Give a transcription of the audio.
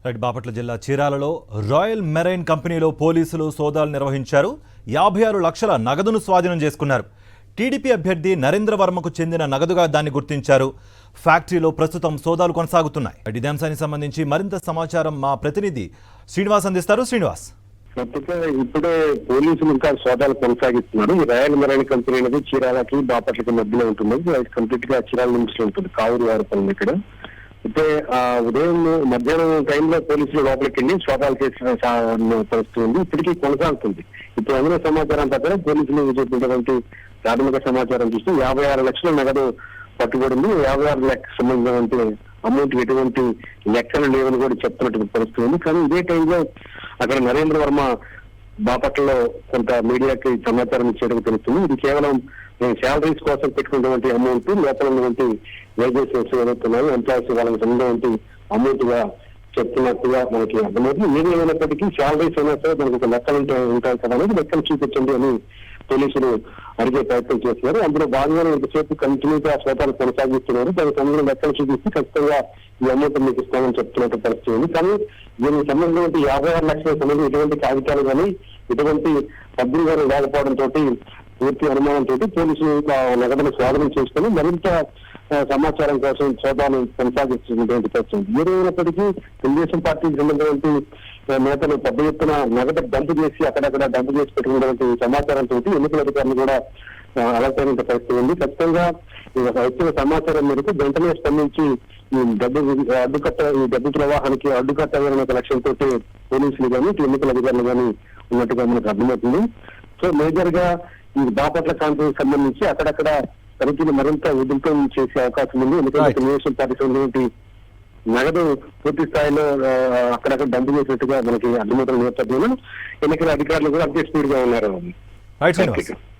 Right Bapatla జిల్లా చీరాలలో royal marine కంపెనీలో పోలీసులు సోదాలు నిర్వహించారు. 56 లక్షల నగదును స్వాధీనం చేసుకున్నారు. టీడీపీ అభ్యర్థి నరేంద్ర వర్మకు చెందిన నగదుగా దాన్ని గుర్తించారు. ఫ్యాక్టరీలో ప్రస్తుతం సోదాలు కొనసాగుతున్నాయి. ఇదే అంశానికి సంబంధించి మరింత సమాచారం మా ప్రతినిధి శ్రీనివాస్ అందిస్తారు. శ్రీనివాస్, ఇప్పుడే పోలీసులు ఇంకా సోదాలు కొనసాగిస్తున్నారు. ఈ రాయల్ మెరైన్ కంపెనీ అనేది చీరాలకి బాపట్లకి మధ్యలో ఉంటుంది. కంప్లీట్ గా చీరాల నుంచి ఉంటుంది, కావూరు వారిపల్లి. ఇక్కడ అయితే ఉదయం మధ్యాహ్నం టైంలో పోలీసులు లోపలికి వెళ్ళి సోదాలు చేసిన పరిస్థితి ఉంది. ఇప్పటికీ కొనసాగుతుంది. ఇప్పుడు అందులో సమాచారం ప్రకారం పోలీసులు చెప్పినటువంటి ప్రాథమిక సమాచారం చూస్తే 56 లక్షల నగదు పట్టుబడింది. 56 లక్షలకు సంబంధించినటువంటి అమౌంట్ ఎటువంటి లెక్కలు లేవని కూడా చెప్తున్నటువంటి పరిస్థితి ఉంది. కానీ ఇదే టైంలో అక్కడ నరేంద్ర వర్మ బాపట్లలో కొంత మీడియాకి సమాచారం ఇచ్చేందుకు తెలుస్తుంది. ఇది కేవలం శాలరీస్ కోసం పెట్టుకున్నటువంటి అమౌంట్, లోపల ఉన్నటువంటి వేజెస్ ఏదైతున్నాయో ఎంప్లాయీస్ వాళ్ళకి సంబంధించి అమౌంట్ గా చెప్తున్నట్టుగా మనకి అర్థమవుతుంది. ఏది ఏమైనప్పటికీ శాలరీస్ అయినా సరే దానికి ఒక లెక్కలు ఉంటాయి కదా అనేది లెక్కలు చూపించండి అని పోలీసులు అడిగే ప్రయత్నం చేస్తున్నారు. అందులో భాగంగానే ఇంతసేపు కంటిన్యూగా సోదాలు కొనసాగిస్తున్నారు. దానికి సంబంధించిన లెక్కలు చూపిస్తే ఖచ్చితంగా ఈ అమౌంట్ మీకు ఇస్తామని చెప్తున్నట్టు పరిస్థితి ఉంది. కానీ దీనికి సంబంధించిన 56 లక్షలకు సంబంధించి ఎటువంటి కాగితాలు కానీ ఎటువంటి పద్ధతులు కానీ లేకపోవడంతో పూర్తి అనుమానంతో పోలీసులు నగదును స్వాధీనం చేసుకుని మరింత సమాచారం కోసం సోదాలు కొనసాగిస్తున్నటువంటి పరిస్థితి. ఏదైనప్పటికీ తెలుగుదేశం పార్టీకి సంబంధించినటువంటి నేతలు పెద్ద ఎత్తున నగదు డంపు చేసి అక్కడక్కడ డంపు చేసి పెట్టుకున్నటువంటి సమాచారంతో ఎన్నికల అధికారులు కూడా అలర్ట్ అయిన పరిస్థితి ఉంది. ఖచ్చితంగా వచ్చిన సమాచారం మేరకు వెంటనే స్పందించి ఈ డబ్బు ప్రవాహానికి అడ్డుకట్టాలనే ఒక లక్ష్యంతో పోలీసులు కానీ ఎన్నికల అధికారులు కానీ ఉన్నట్టుగా మనకు అర్థమవుతుంది. సో మేజర్ గా ఈ బాపట్ల కాన్ఫరెన్స్ సంబంధించి అక్కడక్కడ తనిఖీలు మరింత ఉధృతం చేసే అవకాశం ఉంది. ఎందుకంటే తెలుగుదేశం పార్టీ సంబంధించి నగదు పూర్తి స్థాయిలో అక్కడక్కడ డంపు చేసినట్టుగా మనకి అర్థమవుతున్న నేపథ్యంలో ఎన్నికల అధికారులు కూడా అప్డేట్ స్పీడ్ గా ఉన్నారు.